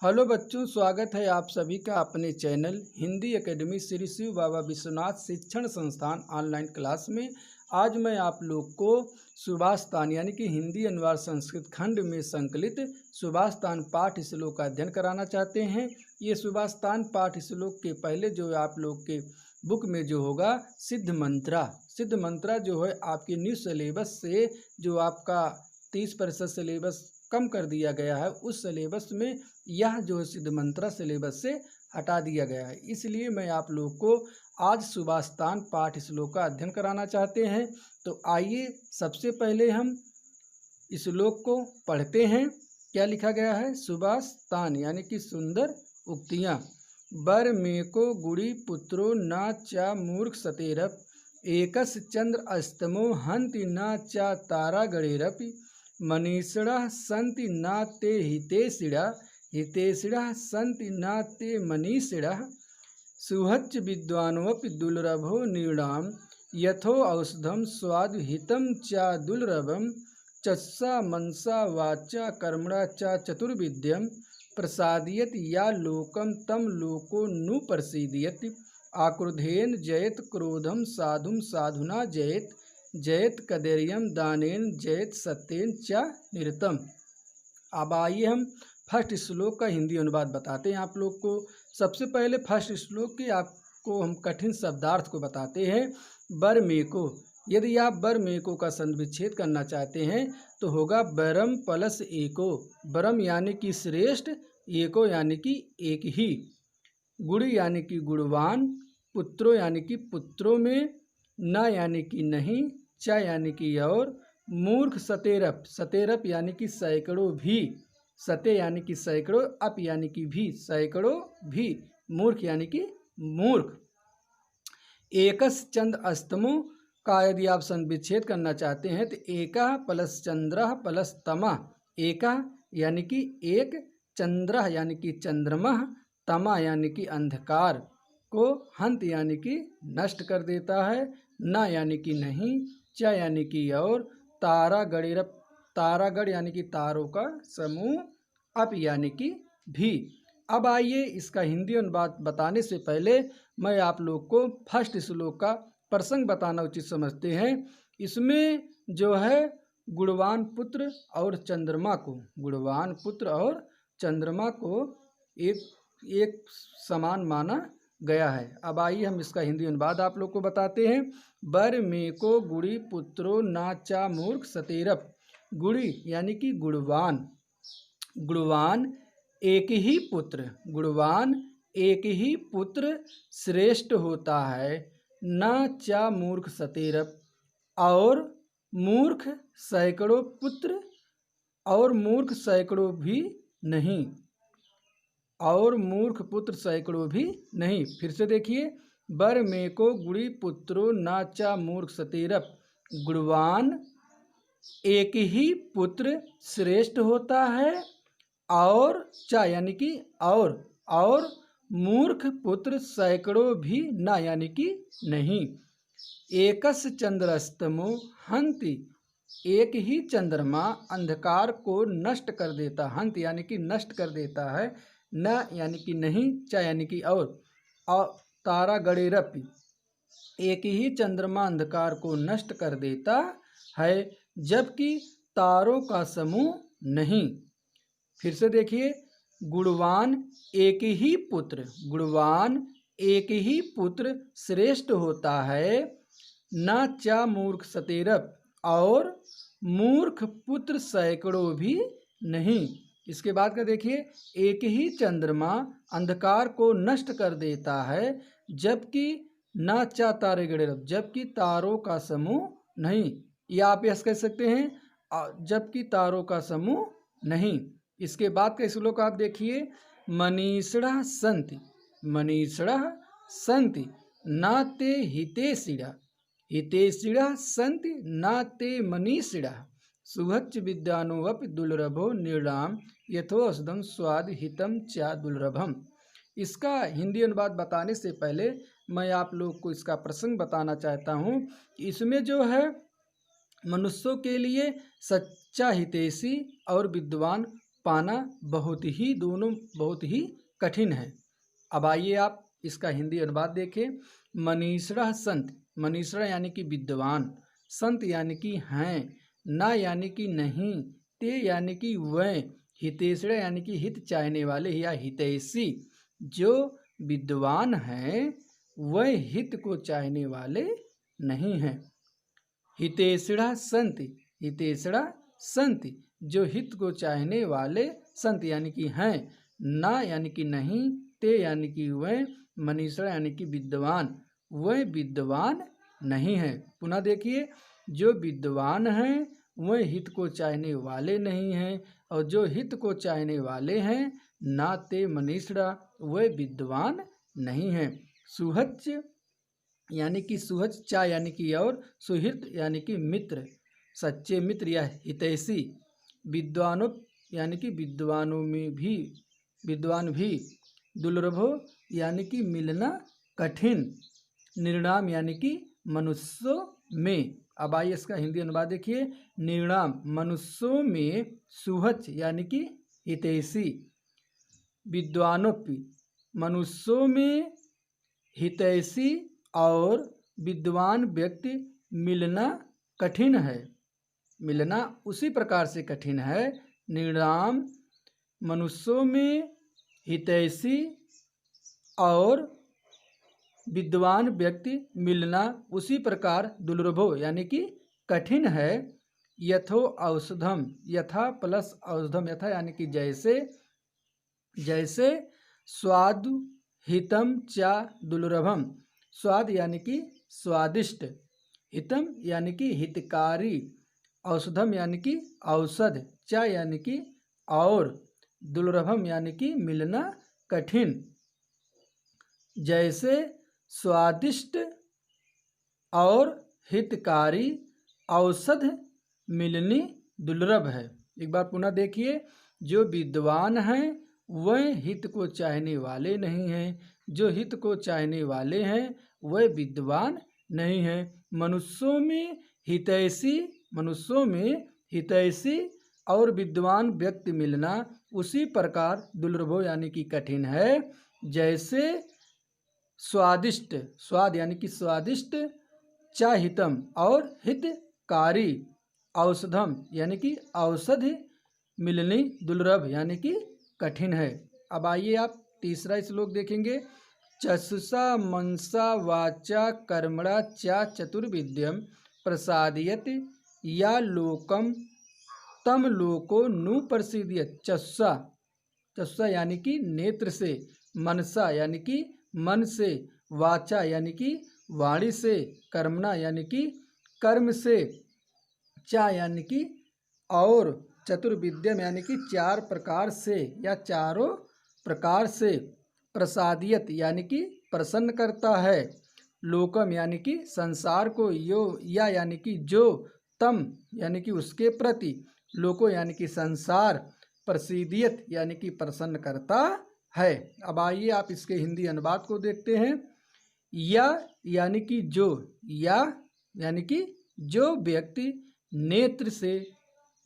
Hello बच्चों, स्वागत है आप सभी का अपने चैनल हिंदी एकेडमी श्री शिव बाबा विश्वनाथ शिक्षण संस्थान ऑनलाइन क्लास में। आज मैं आप लोग को सुभाषतान यानी कि हिंदी अनुवाद संस्कृत खंड में संकलित सुभाषतान पाठ श्लोक का अध्ययन कराना चाहते हैं। ये सुभाषतान पाठ श्लोक के पहले जो आप लोग के बुक में जो होगा सिद्ध मंत्रा जो है आपके न्यू सिलेबस से जो आपका 30% सिलेबस कम कर दिया गया है, उस सिलेबस में यह जो सिद्ध मंत्रा सिलेबस से हटा दिया गया है। इसलिए मैं आप लोग को आज सुभाषतान पाठ श्लोक का अध्ययन कराना चाहते हैं। तो आइए सबसे पहले हम श्लोक को पढ़ते हैं। क्या लिखा गया है? सुभाषतान यानी कि सुंदर उक्तियाँ। बर मेको गुड़ी पुत्रो न चा मूर्ख सतेरप, एकस चंद्र अस्तमो हंति न चा तारा गणेरपि, मनीषिणः सन्ति न ते हितेषिणः, हितेषिणः सन्ति न ते मनीषिणः, सुहच्च विद्वानोऽपि दुर्लभो नृणां, यथो औषधं स्वादुहितं च दुर्लभं, चस्सा मनसा वाचा कर्मणा च चतुर्विद्यं, प्रसादयति या लोकं तं लोको नु प्रसीदयति, आक्रोधेन जयत क्रोधम साधुम साधुना जयत, जयत कदैर्यम दानेन जयत सत्येन च निरतम। अब आइए हम फर्स्ट श्लोक का हिंदी अनुवाद बताते हैं आप लोग को। सबसे पहले फर्स्ट श्लोक के आपको हम कठिन शब्दार्थ को बताते हैं। बर मेको, यदि आप बर मेको का संविच्छेद करना चाहते हैं तो होगा बरम प्लस एको। बरम यानी कि श्रेष्ठ, एको यानी कि एक ही, गुड़ी यानी कि गुणवान, पुत्रो यानी कि पुत्रों में, न यानी कि नहीं, च यानी कि और, मूर्ख सतेरप, सतेरप यानी कि सैकड़ों भी, सते यानी कि सैकड़ों, अप यानी कि भी, सैकड़ों भी, मूर्ख यानी कि मूर्ख। एकस चंद्र अस्तमो का यदि आप संविच्छेद करना चाहते हैं तो एका प्लस चंद्र प्लस तमा, एका यानी कि एक, चंद्र यानी कि चंद्रमा, तमा यानी कि अंधकार को, हंत यानी कि नष्ट कर देता है, न यानी कि नहीं, च यानी कि और, तारा गणेरप, तारागढ़ यानी कि तारों का समूह, अप यानी कि भी। अब आइए इसका हिंदी अनुवाद बताने से पहले मैं आप लोग को फर्स्ट श्लोक का प्रसंग बताना उचित समझते हैं। इसमें जो है गुणवान पुत्र और चंद्रमा को, गुणवान पुत्र और चंद्रमा को एक समान माना गया है। अब आइए हम इसका हिंदी अनुवाद आप लोग को बताते हैं। बर मेको गुड़ी पुत्रो नाचा मूर्ख सतेरप, गुड़ी यानी कि गुणवान, गुणवान एक ही पुत्र, गुणवान एक ही पुत्र श्रेष्ठ होता है, न चा मूर्ख सतेरप, और मूर्ख सैकड़ों पुत्र, और मूर्ख सैकड़ों भी नहीं, और मूर्ख पुत्र सैकड़ों भी नहीं। फिर से देखिए, बर मेको गुड़ी पुत्रो नाचा मूर्ख सतेरप, गुणवान एक ही पुत्र श्रेष्ठ होता है, और चा यानी कि और मूर्ख पुत्र सैकड़ों भी ना यानी कि नहीं। एकस चंद्रस्तमो हंति, एक ही चंद्रमा अंधकार को नष्ट कर देता, हंत यानी कि नष्ट कर देता है, न यानी कि नहीं, च यानी कि और तारा गणेरप, एक ही चंद्रमा अंधकार को नष्ट कर देता है, जबकि तारों का समूह नहीं। फिर से देखिए, गुणवान एक ही पुत्र, गुणवान एक ही पुत्र श्रेष्ठ होता है, न चा मूर्ख सतेरप, और मूर्ख पुत्र सैकड़ों भी नहीं। इसके बाद का देखिए, एक ही चंद्रमा अंधकार को नष्ट कर देता है, जबकि न चा तारे गणेरप, जबकि तारों का समूह नहीं, या आप यह कह सकते हैं जबकि तारों का समूह नहीं। इसके बाद का श्लोक आप देखिए, मनीषिणः सन्ति, मनीषिणः सन्ति न ते हितेषिणः, हितेषिणः सन्ति न ते मनीषिणः, सुहच्च विद्वानोऽपि दुर्लभो नृणां, यथोषधं स्वाद हितं च दुर्लभम। इसका हिंदी अनुवाद बताने से पहले मैं आप लोग को इसका प्रसंग बताना चाहता हूँ कि इसमें जो है मनुष्यों के लिए सच्चा हितैषी और विद्वान पाना दोनों बहुत ही कठिन है। अब आइए आप इसका हिंदी अनुवाद देखें। मनीषरा संत, मनीषरा यानी कि विद्वान, संत यानी कि हैं, ना यानी कि नहीं, ते यानी कि वह, हितेशरा यानी कि हित चाहने वाले या हितैषी। जो विद्वान हैं वह हित को चाहने वाले नहीं हैं। हितेशरा संत, हितेशरा संत, जो हित को चाहने वाले संत यानी कि हैं, ना यानी कि नहीं, ते यानी कि वह, मनीषा यानी कि विद्वान, वह विद्वान नहीं है। पुनः देखिए, जो विद्वान हैं वह हित को चाहने वाले नहीं हैं, और जो हित को चाहने वाले हैं, ना ते मनीषा, वह विद्वान नहीं है। सुहच यानी कि सुहच, चा यानी कि और, सुहृद यानी कि मित्र, सच्चे मित्र या हितैषी। विद्वानों यानी कि विद्वानों में भी, विद्वान भी। दुर्लभो यानी कि मिलना कठिन। निर्णाम यानी कि मनुष्यों में। अब आइए इसका हिंदी अनुवाद देखिए। निर्णाम मनुष्यों में, सुहच यानी कि हितैषी, विद्वानोपि मनुष्यों में, हितैषी और विद्वान व्यक्ति मिलना कठिन है। मिलना उसी प्रकार से कठिन है। निर्णाम मनुष्यों में, हितैषी और विद्वान व्यक्ति मिलना उसी प्रकार दुर्लभो यानी कि कठिन है। यथो औषधम, यथा प्लस औषधम, यथा यानी कि जैसे, जैसे स्वादु हितम चा दुर्लभम, स्वाद यानी कि स्वादिष्ट, हितम यानी कि हितकारी, औषधम यानी कि औषध, चा यानी कि और, दुर्लभम यानी कि मिलना कठिन। जैसे स्वादिष्ट और हितकारी औषध मिलनी दुर्लभ है। एक बार पुनः देखिए। जो विद्वान हैं वह हित को चाहने वाले नहीं हैं, जो हित को चाहने वाले हैं वह विद्वान नहीं हैं। मनुष्यों में हितैषी, मनुष्यों में हितैषी और विद्वान व्यक्ति मिलना उसी प्रकार दुर्लभो यानी कि कठिन है। जैसे स्वादिष्ट, स्वाद यानी कि स्वादिष्ट, चाहितम और हितकारी, औषधम यानी कि औषधि मिलनी दुर्लभ यानी कि कठिन है। अब आइए आप तीसरा श्लोक देखेंगे। चक्षुषा मनसा वाचा कर्मणा चा चतुर्विद्यम प्रसादयत या लोकम तम लोको नु प्रसिद्धियत। चक्षुषा, चक्षुषा यानी कि नेत्र से, मनसा यानी कि मन से, वाचा यानी कि वाणी से, कर्मणा यानी कि कर्म से, चा यानी कि और, चतुर्विद्यम यानी कि चार प्रकार से या चारों प्रकार से, प्रसादियत यानी कि प्रसन्न करता है, लोकम यानी कि संसार को, यो या यानी कि जो, तम यानी कि उसके प्रति, लोको यानी कि संसार, प्रसिद्धियत यानी कि प्रसन्न करता है। अब आइए आप इसके हिंदी अनुवाद को देखते हैं। या यानी कि जो, या यानी कि जो व्यक्ति नेत्र से,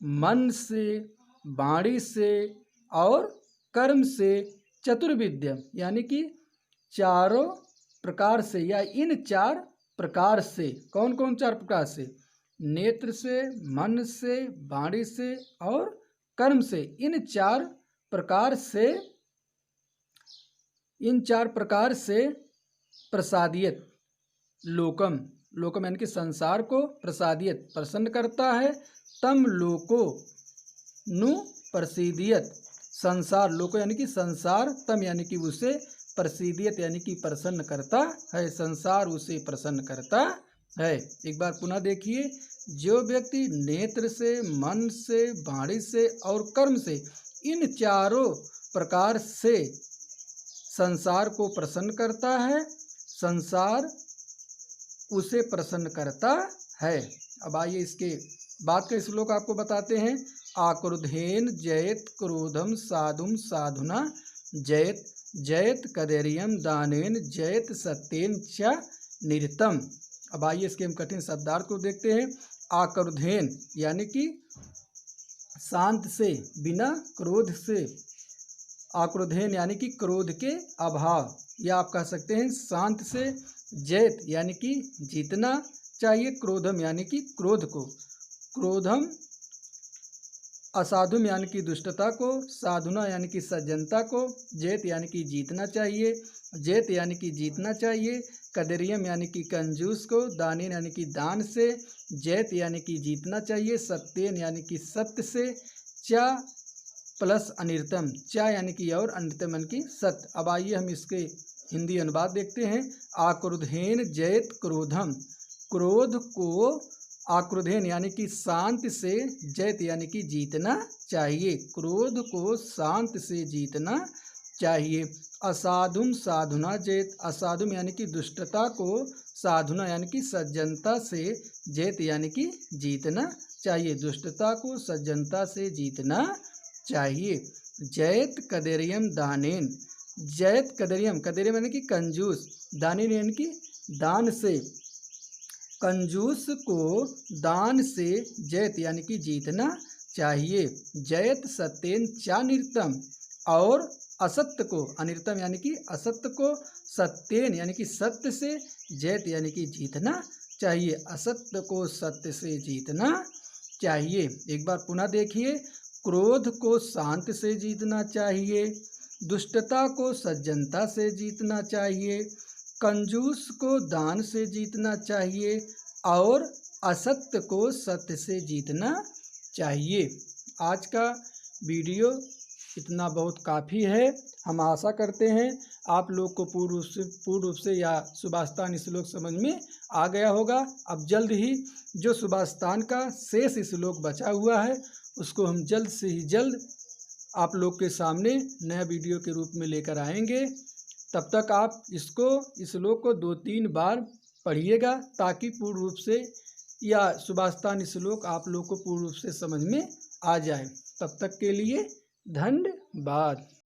मन से, वाणी से और कर्म से, चतुर्विद्यम यानी कि चारों प्रकार से, या इन चार प्रकार से, कौन कौन चार प्रकार से, नेत्र से, मन से, वाणी से और कर्म से, इन चार प्रकार से, इन चार प्रकार से प्रसादियत, लोकम, लोकम यानी कि संसार को, प्रसादियत प्रसन्न करता है, तम लोको नु प्रसिद्धियत, संसार, लोको यानी कि संसार, तम यानी कि उसे, प्रसिद्धियत यानी कि प्रसन्न करता है, संसार उसे प्रसन्न करता है। एक बार पुनः देखिए। जो व्यक्ति नेत्र से, मन से, वाणी से और कर्म से, इन चारों प्रकार से संसार को प्रसन्न करता है, संसार उसे प्रसन्न करता है। अब आइए इसके बाद का श्लोक आपको बताते हैं। आक्रुधेन जयत क्रोधम साधुम साधुना जयत, जयत कदैर्यम दानेन जयत सत्येन च निरतम। अब आइए इसके हम कठिन शब्दार्थ को देखते हैं। आक्रुधेन यानी कि शांत से, बिना क्रोध से, आक्रोधेन यानी कि क्रोध के अभाव, या आप कह सकते हैं शांत से, जयत यानी कि जीतना चाहिए, क्रोधम यानी कि क्रोध को, क्रोधम असाधुम यानी कि दुष्टता को, साधुना यानी कि सज्जनता को, जयत यानी कि जीतना चाहिए, जयत यानी कि जीतना चाहिए, कदरियम यानी कि कंजूस को, दानेन यानी कि दान से, जयत यानी कि जीतना चाहिए, सत्येन यानी कि सत्य से, चा प्लस अनिर्तम, चा यानी कि और, अनिर्तम यानी कि सत्य। अब आइए हम इसके हिंदी अनुवाद देखते हैं। आक्रोधेन जयत क्रोधम, क्रोध को आक्रोधेन यानी कि शांत से, जयत यानी कि जीतना चाहिए, क्रोध को शांत से जीतना चाहिए। असाधुम साधुना जयत, असाधुम यानी कि दुष्टता को, साधुना यानी कि सज्जनता से, जयत यानी कि जीतना चाहिए, दुष्टता को सज्जनता से जीतना चाहिए। जयत कदरियम दानेन, जयत कदरियम, कदरियम यानी कि कंजूस, दानेन यानी कि दान से, कंजूस को दान से, जयत यानी कि जीतना चाहिए। जयत सत्येन चानिर्तम, और असत्य को, अनिर्तम यानी कि असत्य को, सत्येन यानी कि सत्य से, जयत यानी कि जीतना चाहिए, असत्य को सत्य से जीतना चाहिए। एक बार पुनः देखिए, क्रोध को शांत से जीतना चाहिए, दुष्टता को सज्जनता से जीतना चाहिए, कंजूस को दान से जीतना चाहिए, और असत्य को सत्य से जीतना चाहिए। आज का वीडियो इतना बहुत काफ़ी है। हम आशा करते हैं आप लोग को पूर्ण रूप से या सुभाषतान श्लोक समझ में आ गया होगा। अब जल्द ही जो सुभाषतान का शेष श्लोक बचा हुआ है उसको हम जल्द से ही जल्द आप लोग के सामने नया वीडियो के रूप में लेकर आएंगे। तब तक आप इस श्लोक को 2-3 बार पढ़िएगा ताकि पूर्ण रूप से या सुभाषतान श्लोक आप लोग को पूर्ण रूप से समझ में आ जाए। तब तक के लिए धन्यवाद।